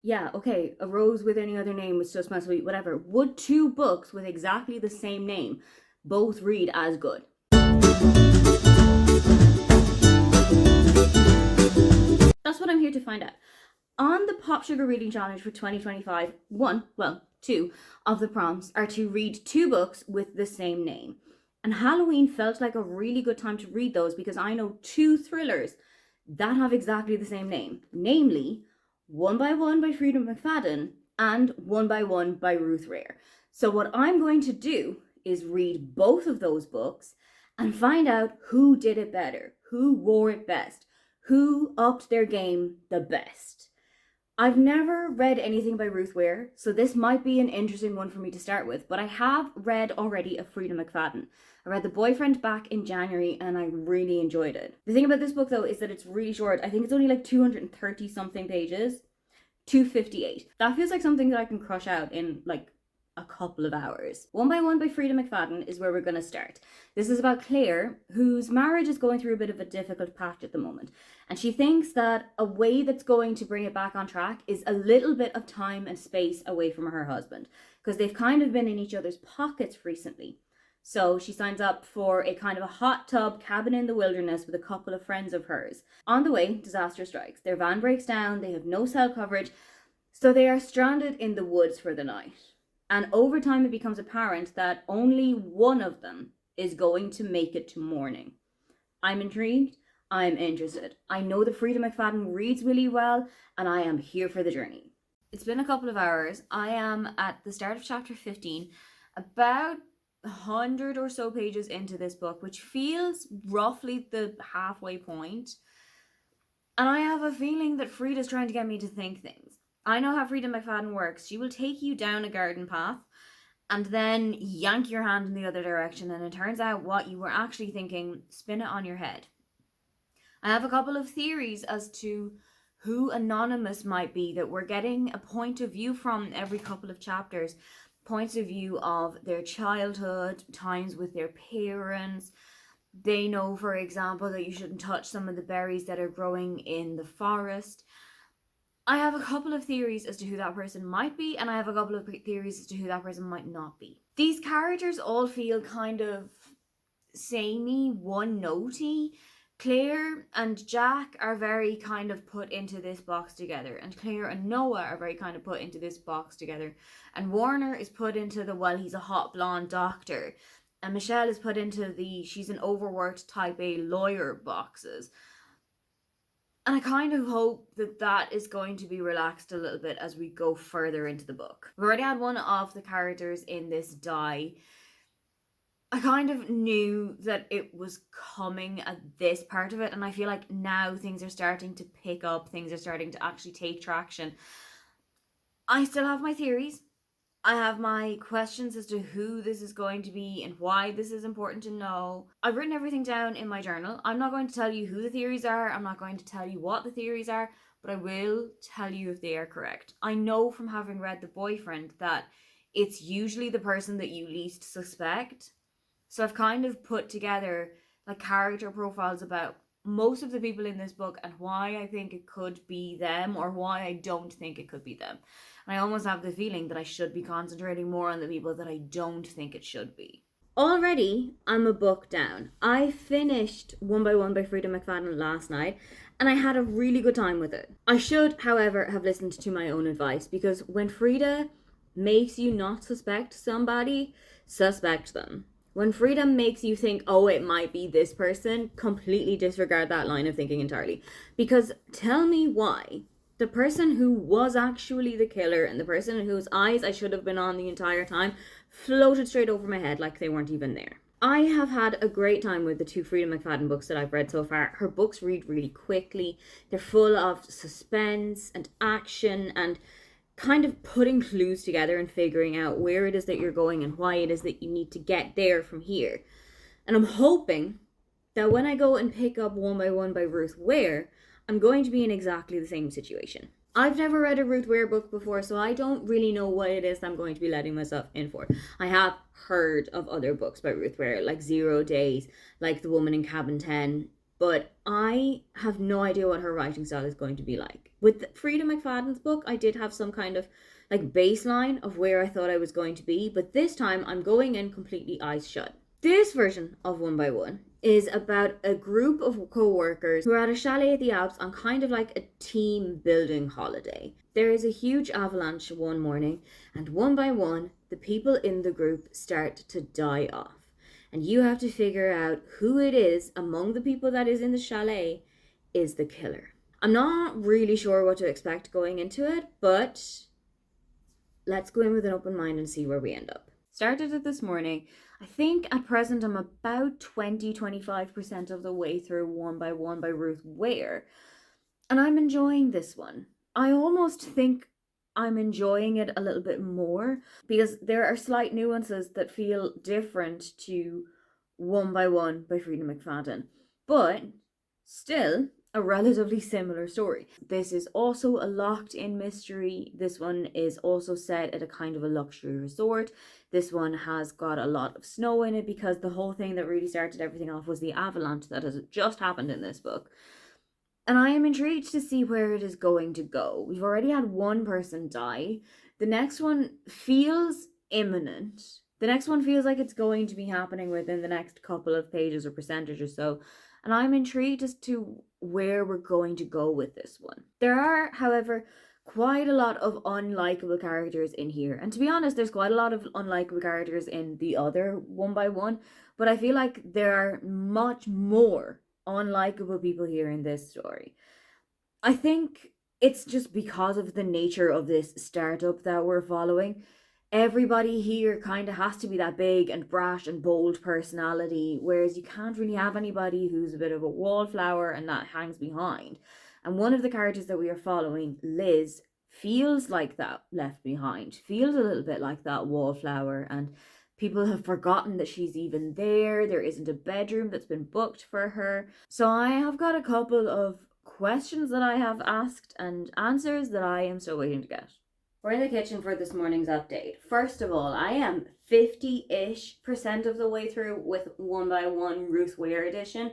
Yeah, okay, a rose with any other name would still smell sweet, whatever. Would two books with exactly the same name both read as good? That's what I'm here to find out. On the Pop Sugar Reading Challenge for 2025, two of the prompts are to read two books with the same name. And Halloween felt like a really good time to read those because I know two thrillers that have exactly the same name, namely One by One by Freida McFadden and One by One by Ruth Ware. So, what I'm going to do is read both of those books and find out who did it better, who wore it best, who upped their game the best. I've never read anything by Ruth Ware, so this might be an interesting one for me to start with, but I have read already a Freida McFadden. I read The Boyfriend back in January and I really enjoyed it. The thing about this book though is that it's really short. I think it's only like 230 something pages. 258. That feels like something that I can crush out in like a couple of hours. One by One by Freida McFadden is where we're going to start. This is about Claire, whose marriage is going through a bit of a difficult patch at the moment. And she thinks that a way that's going to bring it back on track is a little bit of time and space away from her husband, because they've kind of been in each other's pockets recently. So she signs up for a kind of a hot tub cabin in the wilderness with a couple of friends of hers. On the way, disaster strikes. Their van breaks down, they have no cell coverage, so they are stranded in the woods for the night. And over time, it becomes apparent that only one of them is going to make it to morning. I'm intrigued. I'm interested. I know that Freida McFadden reads really well, and I am here for the journey. It's been a couple of hours. I am at the start of chapter 15, about 100 or so pages into this book, which feels roughly the halfway point. And I have a feeling that Frieda's trying to get me to think things. I know how Freida McFadden works. She will take you down a garden path and then yank your hand in the other direction, and it turns out what you were actually thinking, spin it on your head. I have a couple of theories as to who Anonymous might be that we're getting a point of view from every couple of chapters. Points of view of their childhood, times with their parents. They know, for example, that you shouldn't touch some of the berries that are growing in the forest. I have a couple of theories as to who that person might be, and I have a couple of theories as to who that person might not be. These characters all feel kind of samey, one-notey. Claire and Jack are very kind of put into this box together, and Claire and Noah are very kind of put into this box together, and Warner is put into the, well, he's a hot blonde doctor, and Michelle is put into the she's an overworked type A lawyer boxes. And I kind of hope that that is going to be relaxed a little bit as we go further into the book. We've already had one of the characters in this die. I kind of knew that it was coming at this part of it, and I feel like now things are starting to pick up, things are starting to actually take traction. I still have my theories. I have my questions as to who this is going to be and why this is important to know. I've written everything down in my journal. I'm not going to tell you who the theories are. I'm not going to tell you what the theories are, but I will tell you if they are correct. I know from having read The Boyfriend that it's usually the person that you least suspect. So I've kind of put together like character profiles about most of the people in this book and why I think it could be them or why I don't think it could be them. And I almost have the feeling that I should be concentrating more on the people that I don't think it should be. Already, I'm a book down. I finished One by One by Freida McFadden last night, and I had a really good time with it. I should, however, have listened to my own advice, because when Freida makes you not suspect somebody, suspect them. When Freida makes you think, oh, it might be this person, completely disregard that line of thinking entirely. Because tell me why the person who was actually the killer and the person whose eyes I should have been on the entire time floated straight over my head like they weren't even there. I have had a great time with the two Freida McFadden books that I've read so far. Her books read really quickly. They're full of suspense and action and kind of putting clues together and figuring out where it is that you're going and why it is that you need to get there from here. And I'm hoping that when I go and pick up One by One by Ruth Ware, I'm going to be in exactly the same situation. I've never read a Ruth Ware book before, so I don't really know what it is I'm going to be letting myself in for. I have heard of other books by Ruth Ware, like 0 Days, like The Woman in Cabin 10, but I have no idea what her writing style is going to be like. With Frida McFadden's book, I did have some kind of like baseline of where I thought I was going to be, but this time I'm going in completely eyes shut. This version of One by One is about a group of co-workers who are at a chalet at the Alps on kind of like a team building holiday. There is a huge avalanche one morning, and one by one, the people in the group start to die off. And you have to figure out who it is among the people that is in the chalet is the killer. I'm not really sure what to expect going into it, but let's go in with an open mind and see where we end up. Started it this morning. I think at present I'm about 25% of the way through One by One by Ruth Ware. And I'm enjoying this one. I almost think I'm enjoying it a little bit more because there are slight nuances that feel different to One by One by Frida McFadden. But still, a relatively similar story. This is also a locked in mystery. This one is also set at a kind of a luxury resort. This one has got a lot of snow in it because the whole thing that really started everything off was the avalanche that has just happened in this book. And I am intrigued to see where it is going to go. We've already had one person die. The next one feels imminent. The next one feels like it's going to be happening within the next couple of pages or percentage or so. And I'm intrigued as to where we're going to go with this one. There are, however, quite a lot of unlikable characters in here. And to be honest, there's quite a lot of unlikable characters in the other One by One. But I feel like there are much more unlikable people here in this story. I think it's just because of the nature of this startup that we're following. Everybody here kind of has to be that big and brash and bold personality, whereas you can't really have anybody who's a bit of a wallflower and that hangs behind. And one of the characters that we are following, Liz, feels like that left behind, feels a little bit like that wallflower, and people have forgotten that she's even there. There isn't a bedroom that's been booked for her. So I have got a couple of questions that I have asked and answers that I am still waiting to get. We're in the kitchen for this morning's update. First of all, I am 50-ish% of the way through with One by One Ruth Ware edition,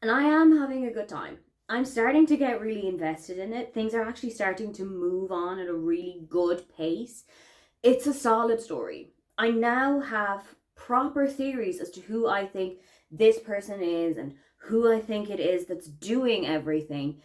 and I am having a good time. I'm starting to get really invested in it. Things are actually starting to move on at a really good pace. It's a solid story. I now have proper theories as to who I think this person is and who I think it is that's doing everything.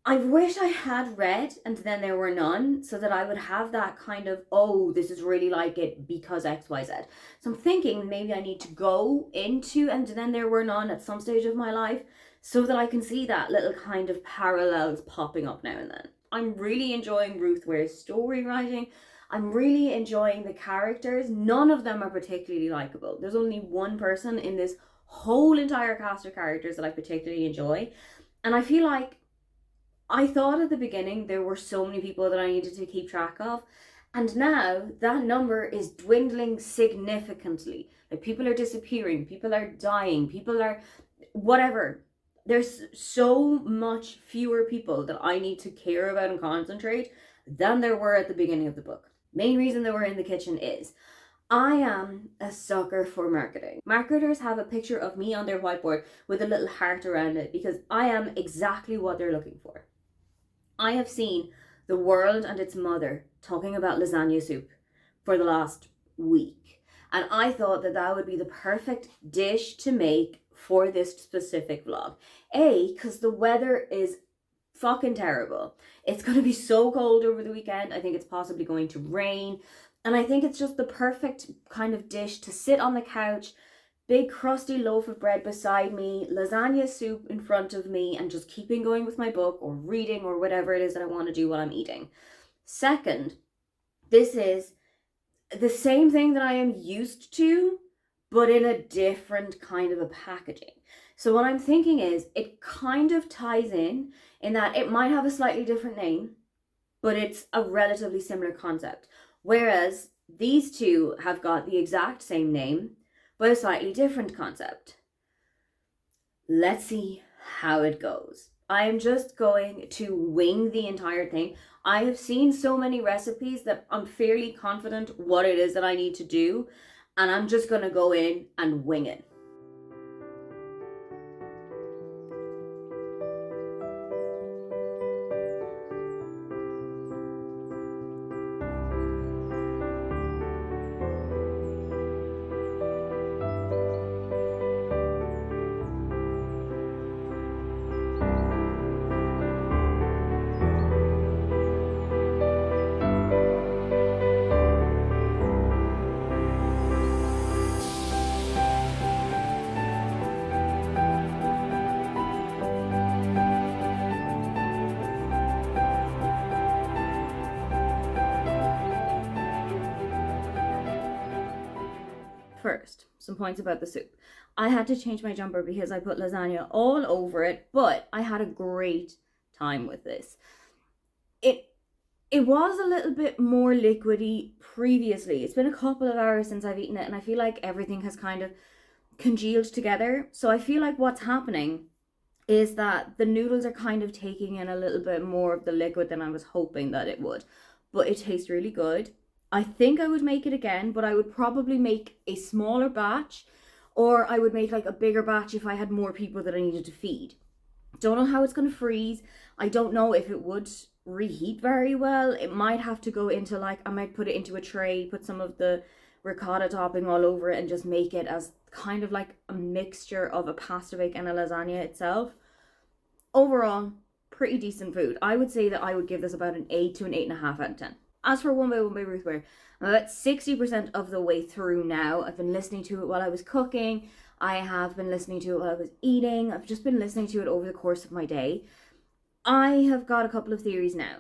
I wish I had read and then there were none so that I would have that kind of, oh, this is really like it because XYZ. So I'm thinking maybe I need to go into and then there were none at some stage of my life so that I can see that little kind of parallels popping up now and then. I'm really enjoying Ruth Ware's story writing. I'm really enjoying the characters. None of them are particularly likable. There's only one person in this whole entire cast of characters that I particularly enjoy. And I feel like I thought at the beginning there were so many people that I needed to keep track of. And now that number is dwindling significantly. Like people are disappearing, people are dying, people are whatever. There's so much fewer people that I need to care about and concentrate than there were at the beginning of the book. Main reason that we're in the kitchen is I am a sucker for marketing. Marketers have a picture of me on their whiteboard with a little heart around it because I am exactly what they're looking for. I have seen the world and its mother talking about lasagna soup for the last week. And I thought that that would be the perfect dish to make for this specific vlog. Because the weather is fucking terrible. It's going to be so cold over the weekend. I think it's possibly going to rain. And I think it's just the perfect kind of dish to sit on the couch, big crusty loaf of bread beside me, lasagna soup in front of me, and just keeping going with my book or reading or whatever it is that I want to do while I'm eating. Second, this is the same thing that I am used to, but in a different kind of a packaging. So what I'm thinking is it kind of ties in that it might have a slightly different name, but it's a relatively similar concept. Whereas these two have got the exact same name, but a slightly different concept. Let's see how it goes. I am just going to wing the entire thing. I have seen so many recipes that I'm fairly confident what it is that I need to do, and I'm just going to go in and wing it. first, some points about the soup. I had to change my jumper because I put lasagna all over it, but I had a great time with this. It was a little bit more liquidy previously. It's been a couple of hours since I've eaten it, and I feel like everything has kind of congealed together. So I feel like what's happening is that the noodles are kind of taking in a little bit more of the liquid than I was hoping that it would. But it tastes really good. I think I would make it again, but I would probably make a smaller batch, or I would make like a bigger batch if I had more people that I needed to feed. Don't know how it's going to freeze. I don't know if it would reheat very well. It might have to go into like, I might put it into a tray, put some of the ricotta topping all over it, and just make it as kind of like a mixture of a pasta bake and a lasagna itself. Overall, pretty decent food. I would say that I would give this about an 8 to an 8.5 out of 10. As for One by One by Ruth Ware, I'm about 60% of the way through now. I've been listening to it while I was cooking. I have been listening to it while I was eating. I've just been listening to it over the course of my day. I have got a couple of theories now.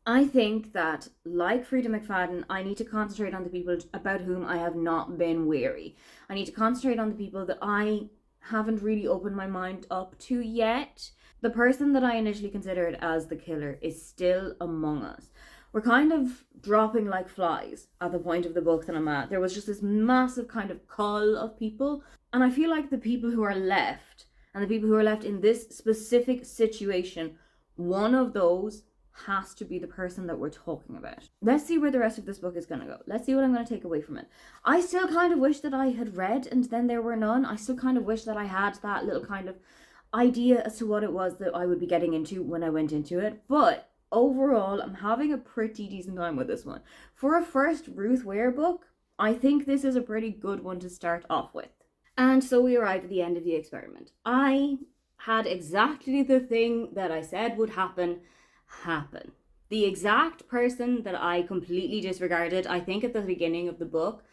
I think that, like Frida McFadden, I need to concentrate on the people about whom I have not been wary. I need to concentrate on the people that I haven't really opened my mind up to yet. The person that I initially considered as the killer is still among us. We're kind of dropping like flies at the point of the book that I'm at. There was just this massive kind of cull of people, and I feel like the people who are left, and the people who are left in this specific situation, one of those has to be the person that we're talking about. Let's see where the rest of this book is going to go. Let's see what I'm going to take away from it. I still kind of wish that I had read And Then There Were None. I still kind of wish that I had that little kind of idea as to what it was that I would be getting into when I went into it. But overall, I'm having a pretty decent time with this one. For a first Ruth Ware book, I think this is a pretty good one to start off with. And so we arrive at the end of the experiment. I had exactly the thing that I said would happen. The exact person that I completely disregarded, I think at the beginning of the book,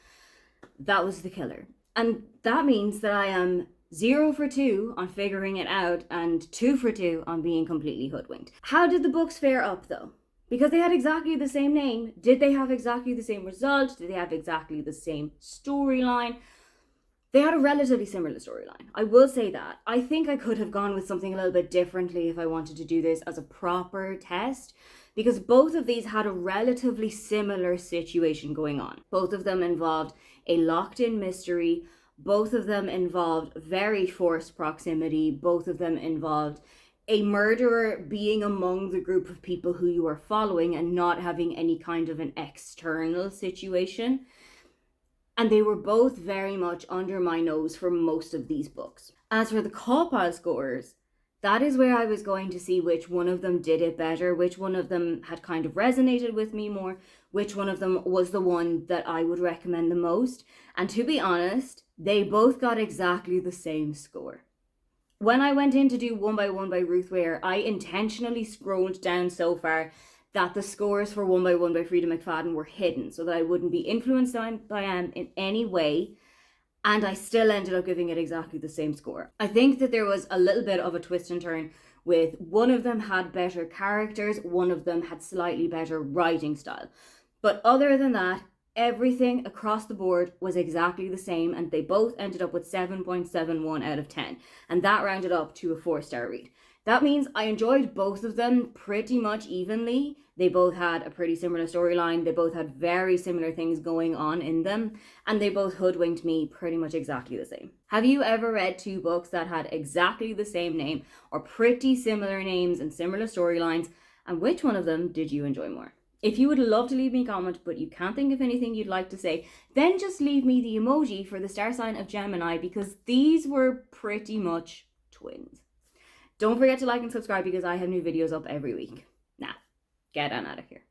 that was the killer. And that means that I am 0 for 2 on figuring it out and 2 for 2 on being completely hoodwinked. How did the books fare up though? Because they had exactly the same name. Did they have exactly the same result? Did they have exactly the same storyline? They had a relatively similar storyline. I will say that. I think I could have gone with something a little bit differently if I wanted to do this as a proper test, because both of these had a relatively similar situation going on. Both of them involved a locked-in mystery. Both of them involved very forced proximity. Both of them involved a murderer being among the group of people who you are following and not having any kind of an external situation. And they were both very much under my nose for most of these books. As for the CAWPOD scores, that is where I was going to see which one of them did it better, which one of them had kind of resonated with me more, which one of them was the one that I would recommend the most. And to be honest, they both got exactly the same score. When I went in to do One by One by Ruth Ware, I intentionally scrolled down so far that the scores for One by One by Frida McFadden were hidden so that I wouldn't be influenced by them in any way, and I still ended up giving it exactly the same score. I think that there was a little bit of a twist and turn with one of them had better characters, one of them had slightly better writing style. But other than that, everything across the board was exactly the same, and they both ended up with 7.71 out of 10, and that rounded up to a 4-star read. That means I enjoyed both of them pretty much evenly. They both had a pretty similar storyline. They both had very similar things going on in them. And they both hoodwinked me pretty much exactly the same. Have you ever read 2 books that had exactly the same name or pretty similar names and similar storylines? And which one of them did you enjoy more? If you would love to leave me a comment, but you can't think of anything you'd like to say, then just leave me the emoji for the star sign of Gemini, because these were pretty much twins. Don't forget to like and subscribe because I have new videos up every week. Now, get on out of here.